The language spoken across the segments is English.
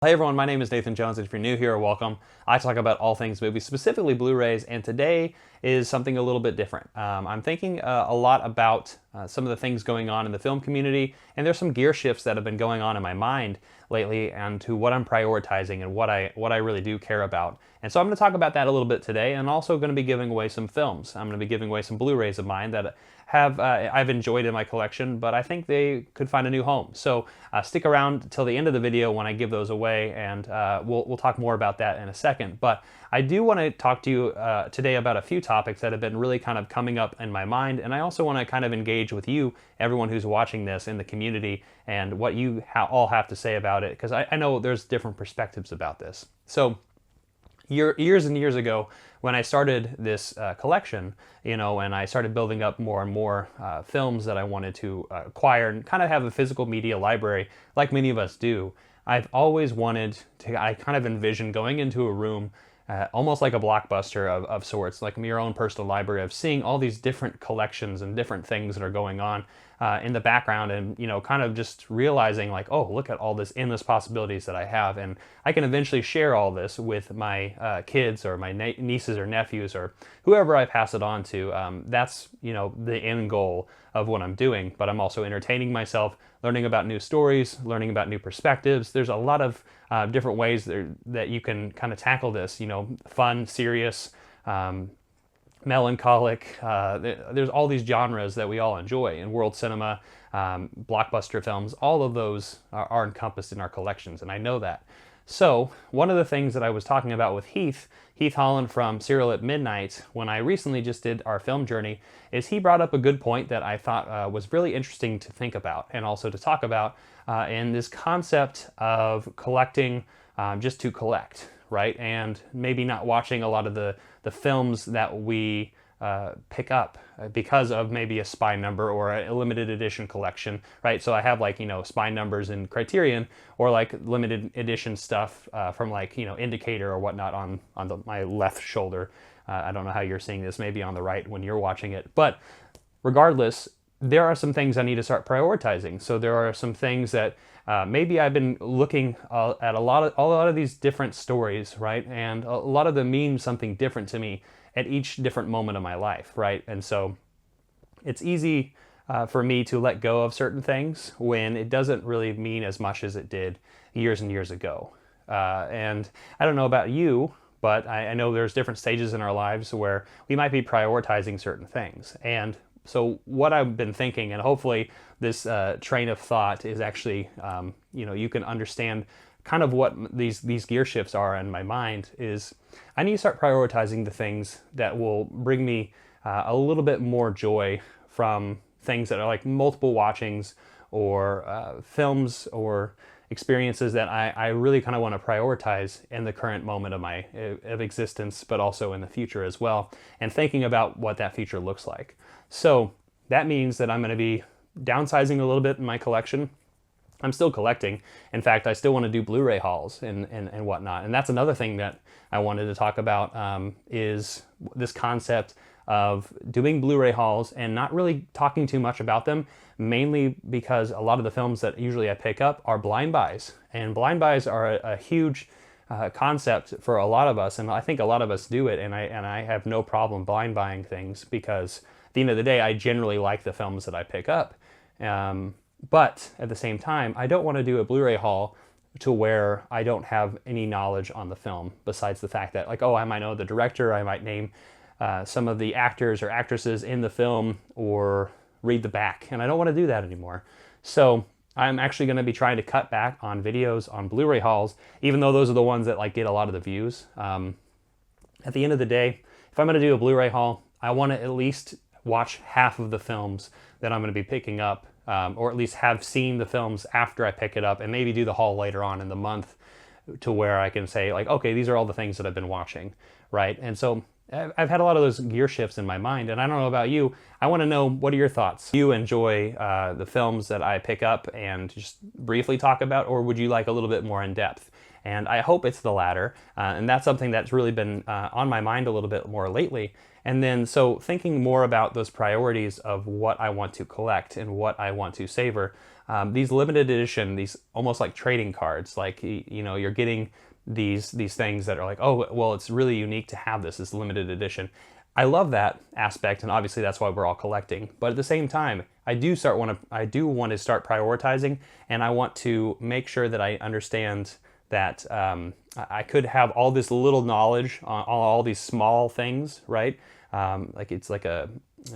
Hey everyone, my name is Nathan Jones, and if you're new here, welcome. I talk about all things movies, specifically Blu-rays, and today is something a little bit different. I'm thinking a lot about some of the things going on in the film community, and there's some gear shifts that have been going on in my mind lately, and to what I'm prioritizing and what I really do care about. And so I'm going to talk about that a little bit today, and also going to be giving away some films. I'm going to be giving away some Blu-rays of mine that I've enjoyed in my collection, but I think they could find a new home. So stick around till the end of the video when I give those away, and we'll talk more about that in a second. But I do want to talk to you today about a few topics that have been really kind of coming up in my mind, and I also want to kind of engage with you, everyone who's watching this in the community, and what you all have to say about it, because I know there's different perspectives about this. So years and years ago, when I started this collection, and I started building up more and more films that I wanted to acquire and kind of have a physical media library like many of us do, I've always wanted to, I kind of envisioned going into a room almost like a blockbuster of sorts, like your own personal library, of seeing all these different collections and different things that are going on in the background, and kind of just realizing like, oh, look at all this endless possibilities that I have, and I can eventually share all this with my kids or my nieces or nephews or whoever I pass it on to. That's the end goal of what I'm doing, but I'm also entertaining myself, learning about new stories, learning about new perspectives. There's a lot of different ways that you can kind of tackle this, fun, serious, melancholic. There's all these genres that we all enjoy in world cinema, blockbuster films. All of those are encompassed in our collections, and I know that. So one of the things that I was talking about with Heath Holland from Serial at Midnight, when I recently just did our film journey, is he brought up a good point that I thought was really interesting to think about and also to talk about, in this concept of collecting just to collect, right? And maybe not watching a lot of the films that we pick up because of maybe a spine number or a limited edition collection, right? So I have spine numbers in Criterion, or like limited edition stuff from Indicator or whatnot on my left shoulder. I don't know how you're seeing this, maybe on the right when you're watching it. But regardless, there are some things I need to start prioritizing. So there are some things that maybe I've been looking at a lot of these different stories, right? And a lot of them mean something different to me at each different moment of my life, right? And so it's easy for me to let go of certain things when it doesn't really mean as much as it did years and years ago. And I don't know about you, but I know there's different stages in our lives where we might be prioritizing certain things. And so what I've been thinking, and hopefully this train of thought is actually, you can understand kind of what these gear shifts are in my mind, is I need to start prioritizing the things that will bring me a little bit more joy from things that are like multiple watchings, or films or experiences that I really kind of want to prioritize in the current moment of existence, but also in the future as well, and thinking about what that future looks like. So that means that I'm going to be downsizing a little bit in my collection. I'm still collecting. In fact, I still want to do Blu-ray hauls and whatnot. And that's another thing that I wanted to talk about, is this concept of doing Blu-ray hauls and not really talking too much about them, mainly because a lot of the films that usually I pick up are blind buys. And blind buys are a huge concept for a lot of us, and I think a lot of us do it, and I have no problem blind buying things, because at the end of the day, I generally like the films that I pick up. But at the same time, I don't want to do a Blu-ray haul to where I don't have any knowledge on the film, besides the fact that, like, oh, I might know the director, I might name some of the actors or actresses in the film, or read the back, and I don't want to do that anymore. So I'm actually going to be trying to cut back on videos on Blu-ray hauls, even though those are the ones that get a lot of the views. At the end of the day, if I'm going to do a Blu-ray haul, I want to at least watch half of the films that I'm going to be picking up, or at least have seen the films after I pick it up, and maybe do the haul later on in the month, to where I can say, like, okay, these are all the things that I've been watching, right? And so I've had a lot of those gear shifts in my mind, and I don't know about you. I want to know, what are your thoughts? Do you enjoy the films that I pick up and just briefly talk about, or would you like a little bit more in depth? And I hope it's the latter, and that's something that's really been on my mind a little bit more lately. And then, so thinking more about those priorities of what I want to collect and what I want to savor, these limited edition, these almost like trading cards, like, you know, you're getting these things that are like, oh, well, it's really unique to have this limited edition. I love that aspect, and obviously that's why we're all collecting. But at the same time, I do want to start prioritizing, and I want to make sure that I understand that I could have all this little knowledge on all these small things, right? Like it's like a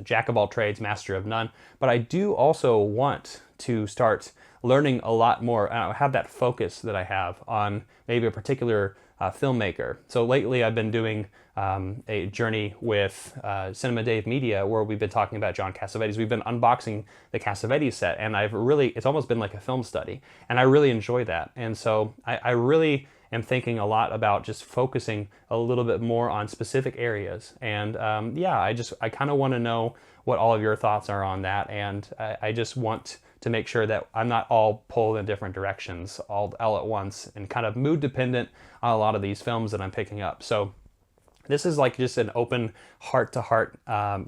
jack of all trades, master of none. But I do also want to start learning a lot more, and I have that focus that I have on maybe a particular filmmaker. So lately I've been doing a journey with Cinema Dave Media, where we've been talking about John Cassavetes. We've been unboxing the Cassavetes set, and it's almost been like a film study, and I really enjoy that. And so I really am thinking a lot about just focusing a little bit more on specific areas. And yeah, I kind of want to know what all of your thoughts are on that, and I just want to make sure that I'm not all pulled in different directions all at once, and kind of mood dependent on a lot of these films that I'm picking up. So this is like just an open heart-to-heart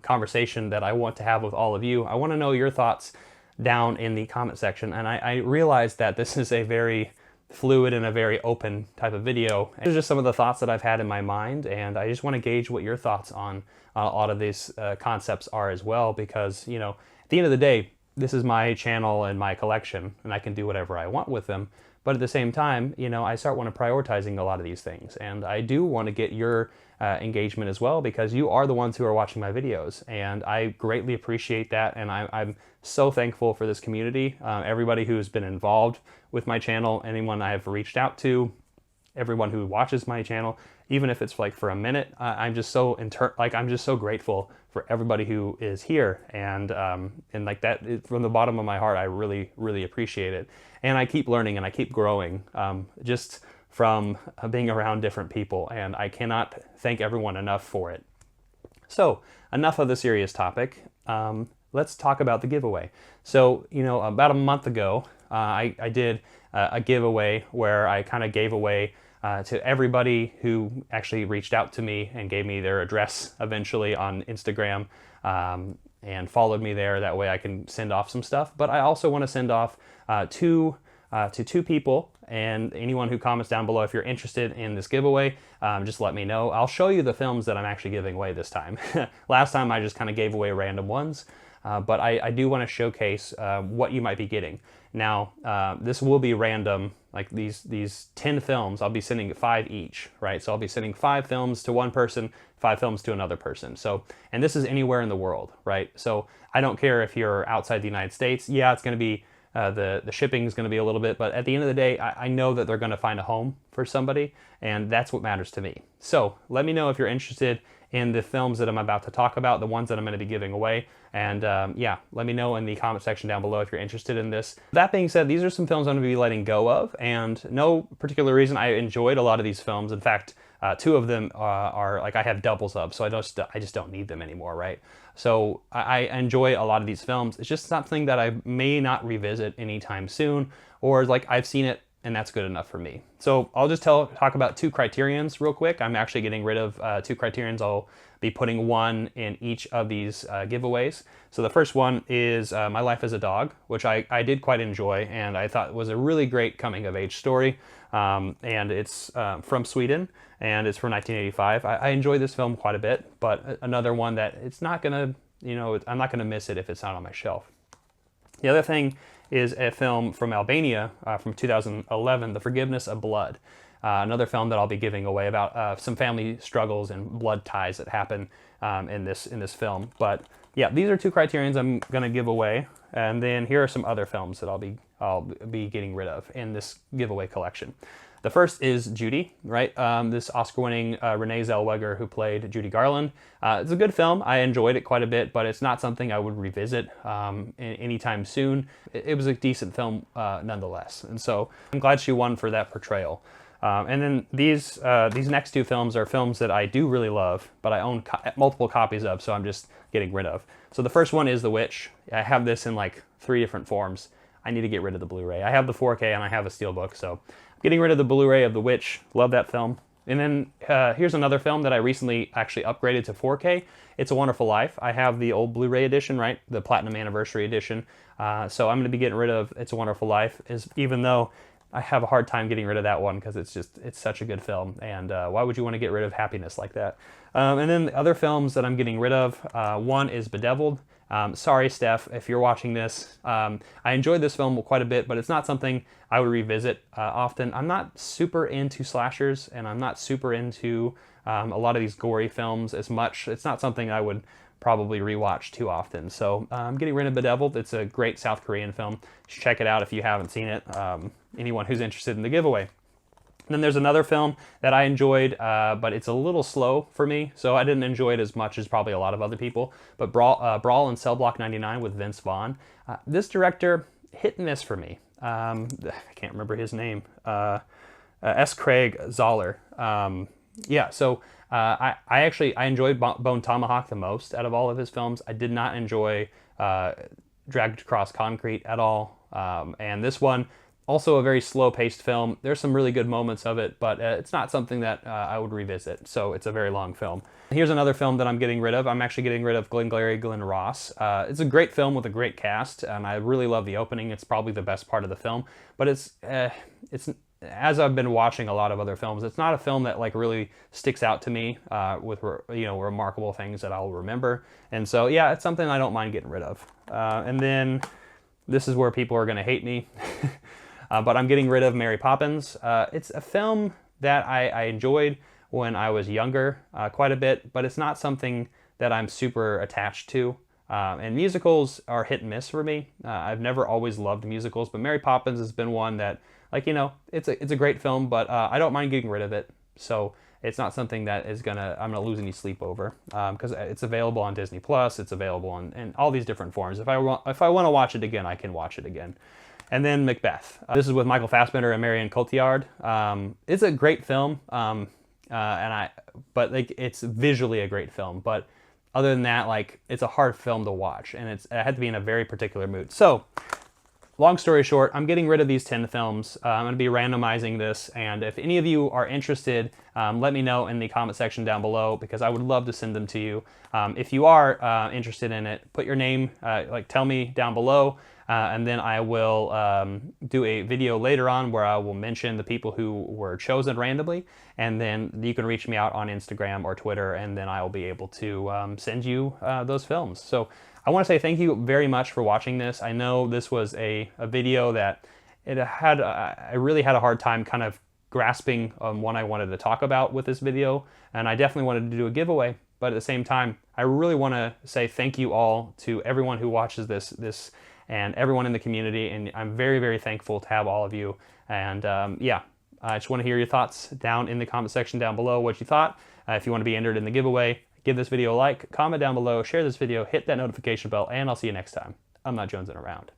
conversation that I want to have with all of you. I want to know your thoughts down in the comment section, and I realize that this is a very fluid and a very open type of video. These are just some of the thoughts that I've had in my mind, and I just want to gauge what your thoughts on a lot of these concepts are as well, because, you know, at the end of the day, this is my channel and my collection, and I can do whatever I want with them. But at the same time, you know, I start prioritizing a lot of these things, and I do want to get your engagement as well, because you are the ones who are watching my videos, and I greatly appreciate that, and I'm so thankful for this community, everybody who's been involved with my channel, anyone I have reached out to, everyone who watches my channel, even if it's like for a minute. I'm just so I'm just so grateful for everybody who is here, and like that, from the bottom of my heart, I really, really appreciate it. And I keep learning and I keep growing, just from being around different people, and I cannot thank everyone enough for it. So enough of the serious topic. Let's talk about the giveaway. So, you know, about a month ago, I did a giveaway where I kind of gave away to everybody who actually reached out to me and gave me their address eventually on Instagram, and followed me there. That way I can send off some stuff. But I also want to send off to two people, and anyone who comments down below, if you're interested in this giveaway, just let me know. I'll show you the films that I'm actually giving away this time. Last time I just kind of gave away random ones, but I do want to showcase what you might be getting. Now, this will be random, like these 10 films, I'll be sending 5 each, right? So I'll be sending 5 films to one person, 5 films to another person. So, and this is anywhere in the world, right? So I don't care if you're outside the United States. Yeah, it's going to be, the shipping is going to be a little bit, but at the end of the day, I know that they're going to find a home for somebody, and that's what matters to me. So let me know if you're interested in the films that I'm about to talk about, the ones that I'm going to be giving away. And yeah, let me know in the comment section down below if you're interested in this. That being said, these are some films I'm going to be letting go of, and no particular reason. I enjoyed a lot of these films. In fact, 2 of them are like I have doubles of, so I just don't need them anymore, right? So I enjoy a lot of these films. It's just something that I may not revisit anytime soon, or like I've seen it and that's good enough for me. So I'll just talk about 2 Criterions real quick. I'm actually getting rid of 2 Criterions. I'll be putting 1 in each of these giveaways. So the first one is My Life as a Dog, which I did quite enjoy, and I thought was a really great coming of age story. And it's from Sweden, and it's from 1985. I enjoy this film quite a bit, but another one that it's not gonna, you know, I'm not gonna miss it if it's not on my shelf. The other thing is a film from Albania from 2011, The Forgiveness of Blood. Another film that I'll be giving away about some family struggles and blood ties that happen in this film. But yeah, these are 2 Criterions I'm going to give away, and then here are some other films that I'll be getting rid of in this giveaway collection. The first is Judy, right? This Oscar-winning Renee Zellweger, who played Judy Garland. It's a good film. I enjoyed it quite a bit, but it's not something I would revisit anytime soon. It was a decent film nonetheless, and so I'm glad she won for that portrayal. And then these next 2 films are films that I do really love, but I own multiple copies of, so I'm just getting rid of. So the first one is The Witch. I have this in like 3 different forms. I need to get rid of the Blu-ray. I have the 4K and I have a Steelbook, so I'm getting rid of the Blu-ray of The Witch. Love that film. And then here's another film that I recently actually upgraded to 4K. It's a Wonderful Life. I have the old Blu-ray edition, right? The Platinum Anniversary edition. So I'm going to be getting rid of It's a Wonderful Life, even though I have a hard time getting rid of that one because it's such a good film. And why would you want to get rid of happiness like that? And then the other films that I'm getting rid of, one is Bedeviled. Sorry, Steph, if you're watching this. I enjoyed this film quite a bit, but it's not something I would revisit often. I'm not super into slashers, and I'm not super into a lot of these gory films as much. It's not something I would probably rewatch too often. So I'm getting rid of Bedeviled. It's a great South Korean film. You should check it out if you haven't seen it. Anyone who's interested in the giveaway. And then there's another film that I enjoyed, but it's a little slow for me, so I didn't enjoy it as much as probably a lot of other people. But Brawl in Cell Block 99 with Vince Vaughn. This director, hit and miss for me. I can't remember his name. S. Craig Zoller. Yeah, so I enjoyed Bone Tomahawk the most out of all of his films. I did not enjoy Dragged Across Concrete at all. And this one, also a very slow-paced film. There's some really good moments of it, but it's not something that I would revisit, so it's a very long film. Here's another film that I'm getting rid of. I'm actually getting rid of Glengarry Glen Ross. It's a great film with a great cast, and I really love the opening. It's probably the best part of the film, but it's as I've been watching a lot of other films, it's not a film that like really sticks out to me with remarkable things that I'll remember. And so yeah, it's something I don't mind getting rid of. And then this is where people are going to hate me. But I'm getting rid of Mary Poppins. It's a film that I enjoyed when I was younger quite a bit, but it's not something that I'm super attached to. And musicals are hit and miss for me. I've never always loved musicals, but Mary Poppins has been one that, like, it's a great film, but I don't mind getting rid of it. So it's not something that I'm gonna lose any sleep over, because it's available on Disney Plus. It's available in all these different forms. If I want to watch it again, I can watch it again. And then Macbeth. This is with Michael Fassbender and Marion Cotillard. It's a great film, but like it's visually a great film. But other than that, like it's a hard film to watch, and it had to be in a very particular mood. So, long story short, I'm getting rid of these 10 films. I'm going to be randomizing this, and if any of you are interested, let me know in the comment section down below because I would love to send them to you. If you are interested in it, put your name, tell me down below. And then I will do a video later on where I will mention the people who were chosen randomly, and then you can reach me out on Instagram or Twitter, and then I will be able to send you those films. So I want to say thank you very much for watching this. I know this was a video that I really had a hard time kind of grasping what I wanted to talk about with this video, and I definitely wanted to do a giveaway, but at the same time, I really want to say thank you all to everyone who watches this and everyone in the community, and I'm very, very thankful to have all of you. And yeah, I just want to hear your thoughts down in the comment section down below, what you thought. If you want to be entered in the giveaway, give this video a like, comment down below, share this video, hit that notification bell, and I'll see you next time. I'm not jonesing around.